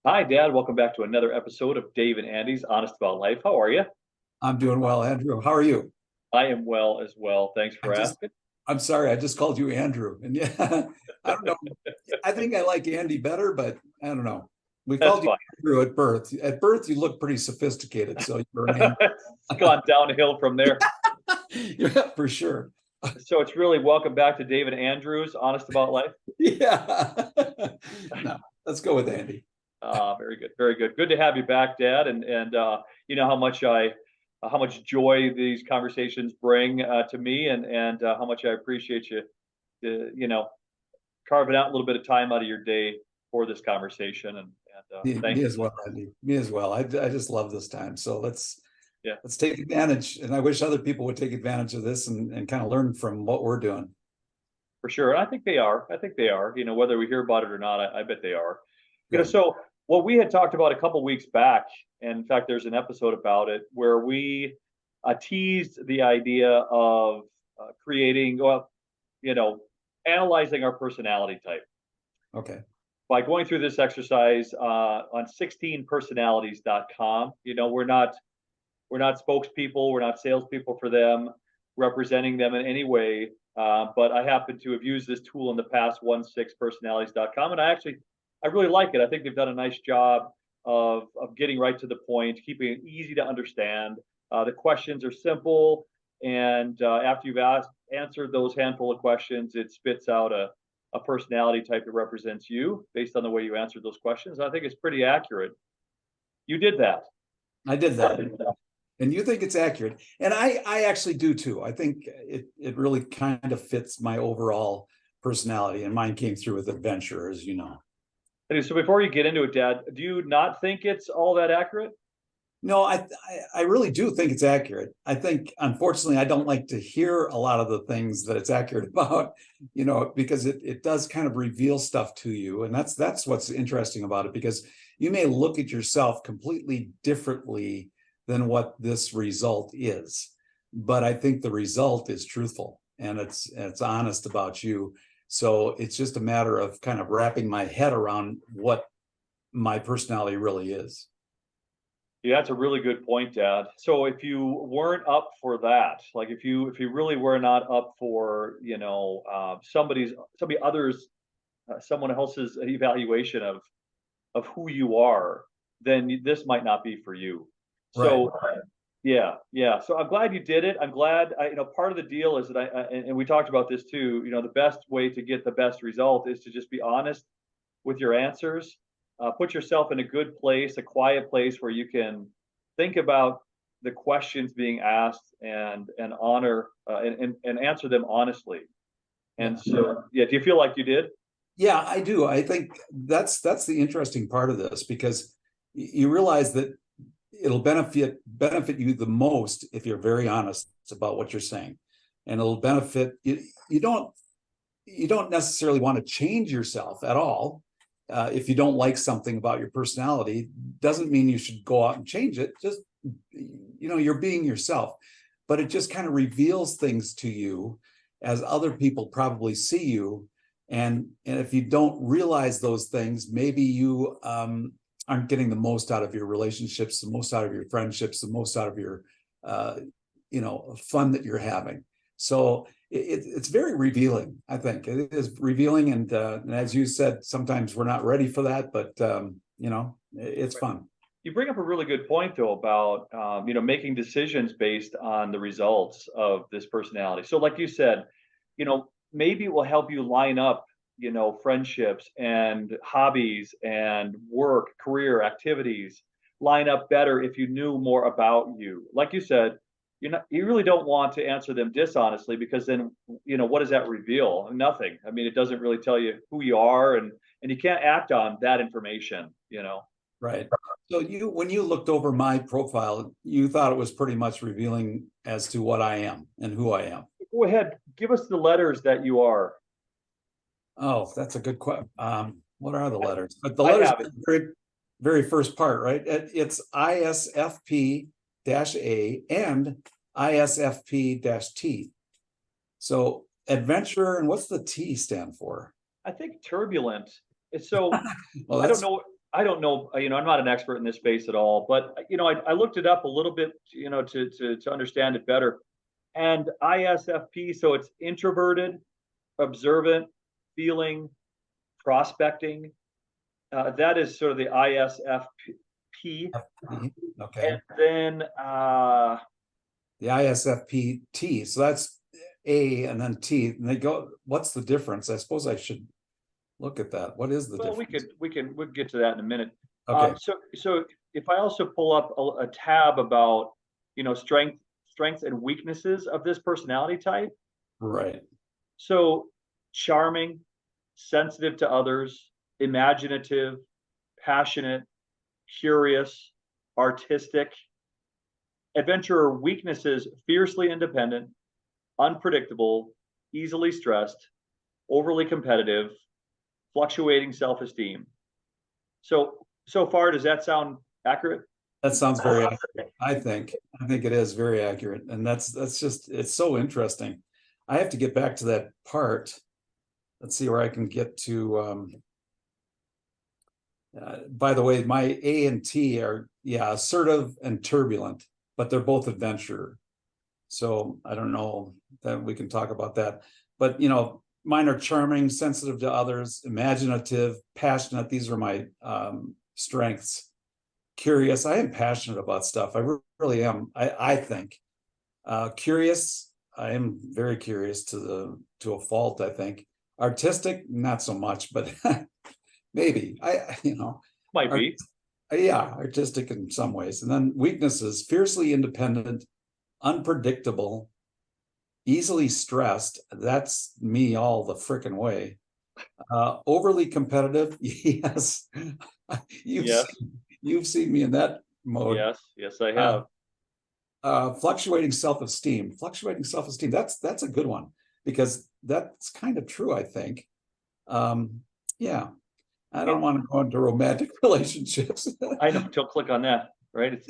Hi, Dad. Welcome back to another episode of Dave and Andy's Honest About Life. How are you? I'm doing well, Andrew. How are you? I am well as well. Thanks I for just, asking. I'm sorry, I just called you Andrew. And yeah, I don't know. I think I like Andy better, but I don't know. We That's called you fine. Andrew at birth. At birth, you look pretty sophisticated. So you're an It's gone downhill from there. Andrew. Yeah, for sure. So it's really welcome back to David Andrews, Honest About Life. Yeah. No, let's go with Andy. Very good, very good. Good to have you back, Dad. And you know how much joy these conversations bring to me, and how much I appreciate you, you know, carving out a little bit of time out of your day for this conversation. And thank Me you. as well, Andy. Me as well. I just love this time. So Yeah. let's take advantage. And I wish other people would take advantage of this and kind of learn from what we're doing. For sure. And I think they are. I think they are. Whether we hear about it or not, I bet they are. Good. So what we had talked about a couple weeks back, and in fact, there's an episode about it where we teased the idea of creating, well, you know, analyzing our personality type Okay. by going through this exercise on 16personalities.com. We're not spokespeople, we're not salespeople for them, representing them in any way. But I happen to have used this tool in the past, 16personalities.com, and I really like it. I think they've done a nice job of getting right to the point, keeping it easy to understand. The questions are simple, and after you've answered those handful of questions, it spits out a personality type that represents you based on the way you answered those questions. I think it's pretty accurate. You did that. I did that. And you think it's accurate. And I actually do too. I think it really kind of fits my overall personality. And mine came through with adventure, as you know. Anyway, so before you get into it, Dad, do you not think it's all that accurate? No, I really do think it's accurate. I think unfortunately I don't like to hear a lot of the things that it's accurate about, because it does kind of reveal stuff to you. And that's what's interesting about it, because you may look at yourself completely differently than what this result is. But I think the result is truthful and it's honest about you. So it's just a matter of kind of wrapping my head around what my personality really is. Yeah, that's a really good point, Dad. So if you weren't up for that, like if you really were not up for, someone else's evaluation of who you are, then this might not be for you. Right. So yeah, yeah. So I'm glad you did it. I'm glad. Part of the deal is that and we talked about this too. The best way to get the best result is to just be honest with your answers. Put yourself in a good place, a quiet place where you can think about the questions being asked and honor and answer them honestly. Yeah. And so, yeah, do you feel like you did? Yeah, I do. I think that's the interesting part of this, because you realize that it'll benefit you the most if you're very honest about what you're saying. And it'll benefit you. You don't necessarily want to change yourself at all. If you don't like something about your personality, doesn't mean you should go out and change it. Just, you're being yourself, but it just kind of reveals things to you as other people probably see you. And if you don't realize those things, maybe you aren't getting the most out of your relationships, the most out of your friendships, the most out of your fun that you're having. So it's very revealing. I think it is revealing, and as you said, sometimes we're not ready for that, but it's fun. You bring up a really good point though about making decisions based on the results of this personality. So, like you said, maybe it will help you line up friendships and hobbies and work, career activities line up better if you knew more about you. Like you said, you really don't want to answer them dishonestly, because then what does that reveal? Nothing. I mean, it doesn't really tell you who you are, and you can't act on that information. Right. So when you looked over my profile, you thought it was pretty much revealing as to what I am and who I am. Go ahead, give us the letters that you are. Oh, that's a good question. What are the letters? But the I letters have are it. the very first part, right? It's ISFP-A and ISFP-T. So adventurer, and what's the T stand for? I think turbulent. So Well, I don't that's know. I don't know, I'm not an expert in this space at all, but I looked it up a little bit, to understand it better. And ISFP, so it's introverted, observant, feeling, prospecting. That is sort of the ISFP. Okay, And then the ISFPT. So that's A and then T, and they go. What's the difference? I suppose I should look at that. What is the well, difference? we can get to that in a minute. Okay, So if I also pull up a tab about strengths and weaknesses of this personality type. right. So charming, sensitive to others, imaginative, passionate, curious, artistic. Adventurer weaknesses: fiercely independent, unpredictable, easily stressed, overly competitive, fluctuating self-esteem. So far, does that sound accurate? That sounds very accurate. I think it is very accurate, and that's just it's so interesting. I have to get back to that part. Let's see where I can get to. By the way, my A and T are assertive and turbulent, but they're both adventurer. So I don't know that we can talk about that. But mine are charming, sensitive to others, imaginative, passionate. These are my strengths. Curious. I am passionate about stuff. I really am. I think. Curious. I am very curious to a fault, I think. Artistic, not so much, but maybe. Might be. Artistic in some ways. And then weaknesses: fiercely independent, unpredictable, easily stressed. That's me all the frickin' way. Overly competitive. Yes. You've Yes. you've seen me in that mode. Yes, I have. Fluctuating self-esteem. That's a good one, because that's kind of true, I think. Yeah. I don't want to go into romantic relationships. I know. Don't click on that. Right? It's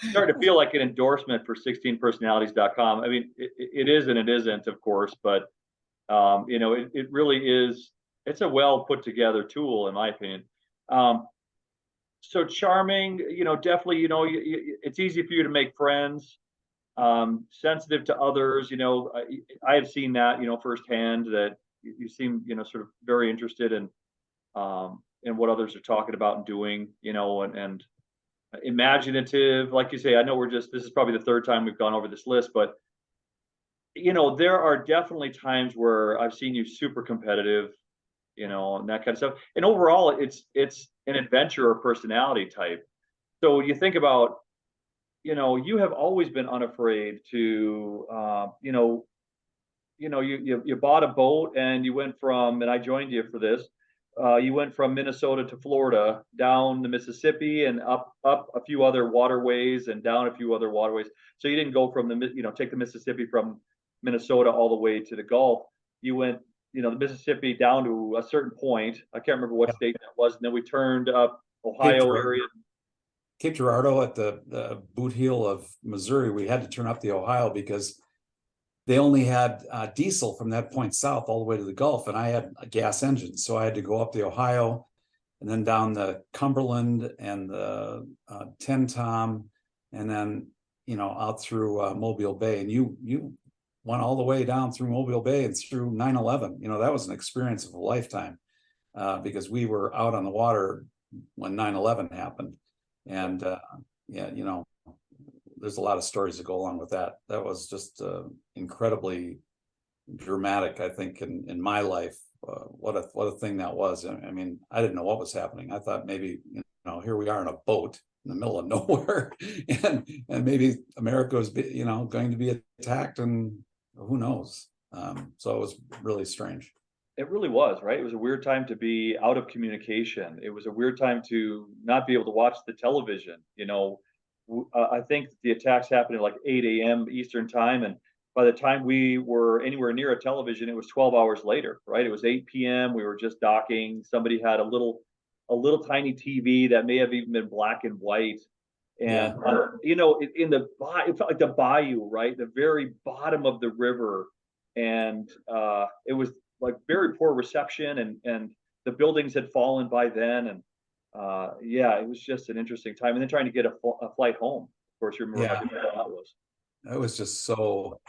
starting to feel like an endorsement for 16personalities.com. I mean, it is and it isn't, of course, but it really is. It's a well put together tool, in my opinion. So charming, definitely, it's easy for you to make friends. Sensitive to others, I have seen that, firsthand, that you seem, sort of very interested in what others are talking about and doing, and imaginative, like you say. I know this is probably the third time we've gone over this list, but there are definitely times where I've seen you super competitive, and that kind of stuff. And overall, it's an adventurer personality type. So you think about, you have always been unafraid to, you bought a boat and you went from, and I joined you for this. You went from Minnesota to Florida, down the Mississippi, and up a few other waterways, and down a few other waterways. So you didn't go from take the Mississippi from Minnesota all the way to the Gulf. You went, the Mississippi down to a certain point. I can't remember what state that was, and then we turned up Ohio area. Cape Girardeau at the boot heel of Missouri. We had to turn up the Ohio because they only had diesel from that point south all the way to the Gulf, and I had a gas engine, so I had to go up the Ohio and then down the Cumberland and the Tenn-Tom, and then out through Mobile Bay. And you went all the way down through Mobile Bay and through 9/11. That was an experience of a lifetime, because we were out on the water when 9/11 happened. And there's a lot of stories that go along with that. That was just incredibly dramatic, I think, in my life. What a thing that was. I mean, I didn't know what was happening. I thought maybe, here we are in a boat in the middle of nowhere, and maybe America was, going to be attacked, and who knows. So it was really strange. It really was, right? It was a weird time to be out of communication. It was a weird time to not be able to watch the television. I think the attacks happened at like 8 a.m. Eastern time, and by the time we were anywhere near a television, it was 12 hours later, right? It was 8 p.m. We were just docking. Somebody had a little tiny TV that may have even been black and white. And it felt like the bayou, right? The very bottom of the river. And it was like very poor reception, and the buildings had fallen by then. And yeah, it was just an interesting time. And then trying to get a flight home. Of course, you remember how Yeah, difficult that was. it was just so,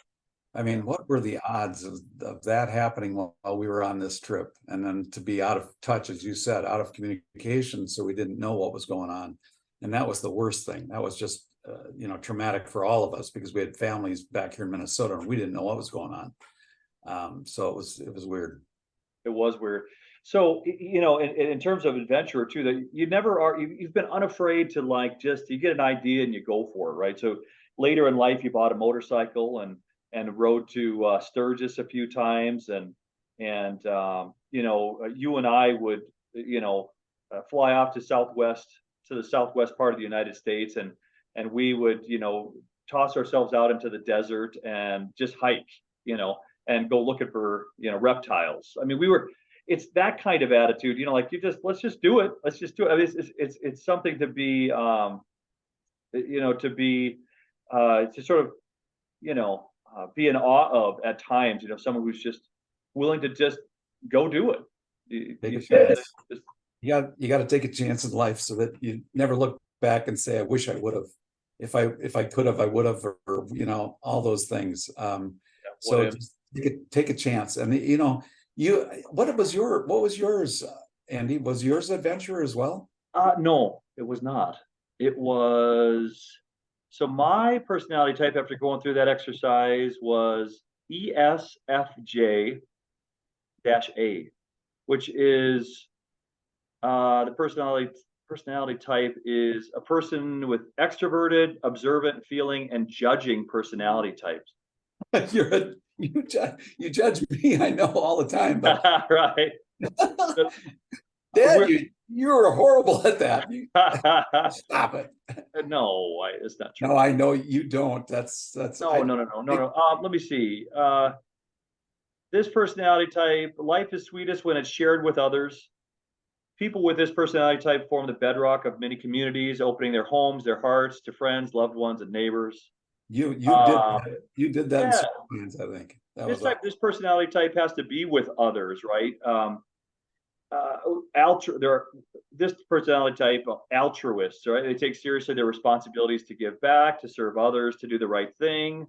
I mean, what were the odds of that happening while we were on this trip? And then to be out of touch, as you said, out of communication, so we didn't know what was going on. And that was the worst thing. That was just, traumatic for all of us because we had families back here in Minnesota and we didn't know what was going on. So it was weird. It was weird. So, in terms of adventure too, that you never are, you've been unafraid to like, just, you get an idea and you go for it, right? So later in life, you bought a motorcycle and rode to Sturgis a few times. You and I would, fly off to the southwest part of the United States. And we would, toss ourselves out into the desert and just hike, and go looking for, reptiles. I mean, it's that kind of attitude, like, let's just do it. Let's just do it. I mean, it's something to be, to sort of, be in awe of at times, someone who's just willing to just go do it. Take You a said chance. just, You got to take a chance in life so that you never look back and say, I wish I would have. If I could have, I would have, or all those things. what So if? just take a chance. And what was yours, Andy? Was yours adventure as well? No, it was not. It was, so my personality type after going through that exercise was ESFJ A, which is the personality type is a person with extroverted, observant, feeling, and judging personality types. You judge me, I know, all the time, but Right. Dad, you're horrible at that. Stop it. No, it's not true. No, I know you don't. No. Let me see. This personality type, life is sweetest when it's shared with others. People with this personality type form the bedrock of many communities, opening their homes, their hearts to friends, loved ones, and neighbors. You did that in Yeah, plans, I think. this personality type has to be with others, right? This personality type, altruists, right? They take seriously their responsibilities to give back, to serve others, to do the right thing.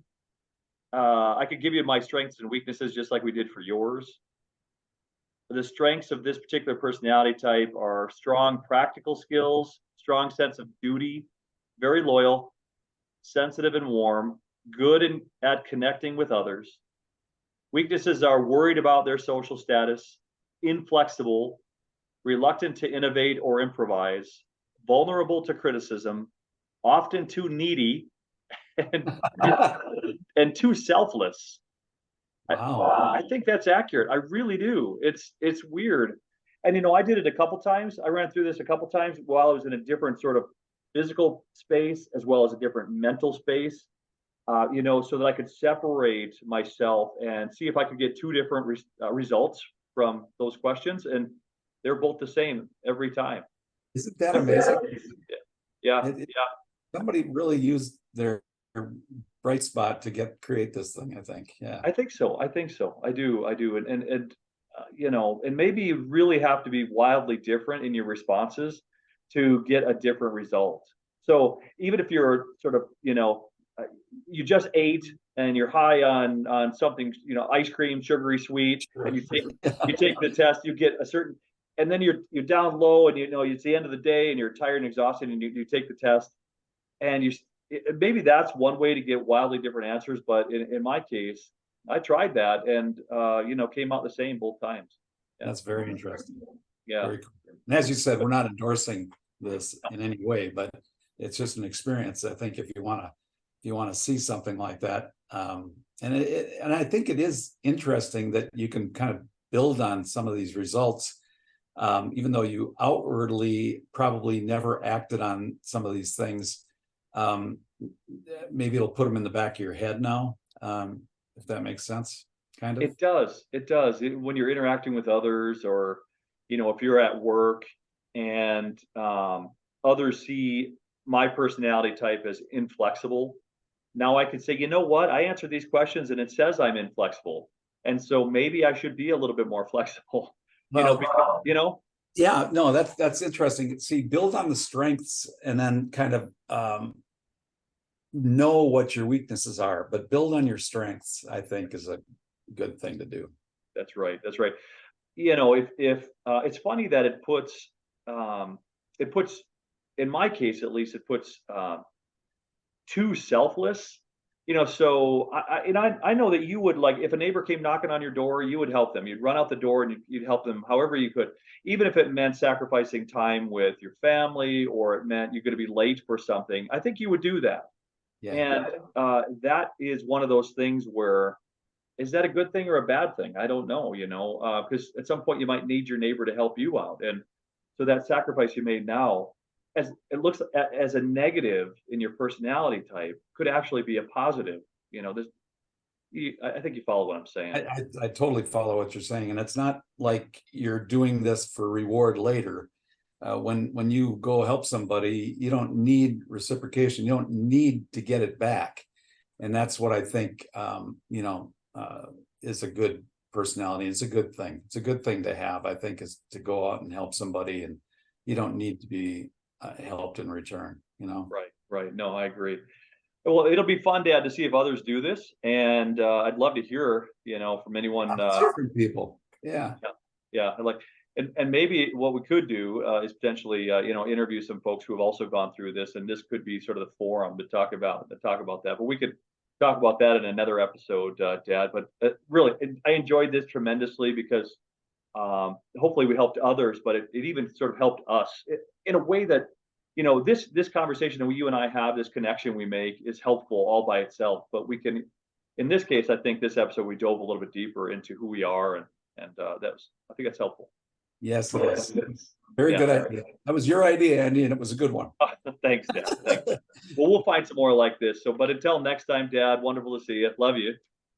I could give you my strengths and weaknesses just like we did for yours. The strengths of this particular personality type are strong practical skills, strong sense of duty, very loyal, sensitive and warm, good at connecting with others. Weaknesses are worried about their social status, inflexible, reluctant to innovate or improvise, vulnerable to criticism, often too needy, and, and too selfless. Wow. I think that's accurate. I really do. It's weird. And I did it a couple times. I ran through this a couple times while I was in a different sort of physical space as well as a different mental space. So that I could separate myself and see if I could get two different results from those questions, and they're both the same every time. Isn't that amazing? Yeah. Somebody really used their bright spot to create this thing, I think. Yeah. I think so. I do. And maybe you really have to be wildly different in your responses to get a different result. So even if you're sort of, you just ate and you're high on something, ice cream, sugary sweet, and you take the test, you get a certain, and then you're down low, and it's the end of the day, and you're tired and exhausted, and you take the test, and maybe that's one way to get wildly different answers. But in my case, I tried that, and came out the same both times. Yeah. That's very interesting. Yeah. Very cool. And as you said, we're not endorsing this in any way, but it's just an experience. I think if you want to see something like that, and I think it is interesting that you can kind of build on some of these results, even though you outwardly probably never acted on some of these things. Maybe it'll put them in the back of your head now, if that makes sense. Kind of. It does. When you're interacting with others, or if you're at work and others see my personality type as inflexible, now I can say, you know what, I answered these questions and it says I'm inflexible, and so maybe I should be a little bit more flexible. Well, because, Yeah, no, that's interesting. See, build on the strengths and then kind of know what your weaknesses are, but build on your strengths, I think, is a good thing to do. That's right. That's right. You know, if it's funny that it puts, in my case at least, it puts too selfless. You know, so I know that you would, like, if a neighbor came knocking on your door, you would help them. You'd run out the door and you'd help them however you could, even if it meant sacrificing time with your family or it meant you're going to be late for something. I think you would do that. Yeah. And that is one of those things where, is that a good thing or a bad thing? I don't know, you know, because at some point you might need your neighbor to help you out. And so that sacrifice you made now, as it looks as a negative in your personality type, could actually be a positive. You know, this, I think you follow what I'm saying. I totally follow what you're saying, and it's not like you're doing this for reward later. When you go help somebody, you don't need reciprocation. You don't need to get it back, and that's what I think. You know, is a good personality. It's a good thing. It's a good thing to have, I think, is to go out and help somebody, and you don't need to be helped in return. You know, Right, right. No, I agree. Well, it'll be fun, Dad, to see if others do this, and I'd love to hear, you know, from anyone. different people. Yeah. Yeah, like, and maybe what we could do is potentially, you know, interview some folks who have also gone through this, and this could be sort of the forum to talk about that. But we could talk about that in another episode, Dad. But really, I enjoyed this tremendously because hopefully we helped others, but it even sort of helped us in a way that, you know, this conversation that you and I have, this connection we make, is helpful all by itself. But we can, in this case, I think this episode we dove a little bit deeper into who we are, and I think that's helpful. Yes, it is. Very Yeah. good idea. That was your idea, Andy, and it was a good one. Thanks, Dad. Thanks. Well, we'll find some more like this. So, but until next time, Dad, wonderful to see you. Love you.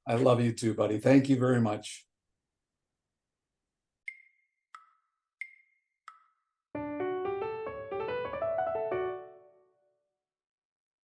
I love you too, buddy. Thank you very much.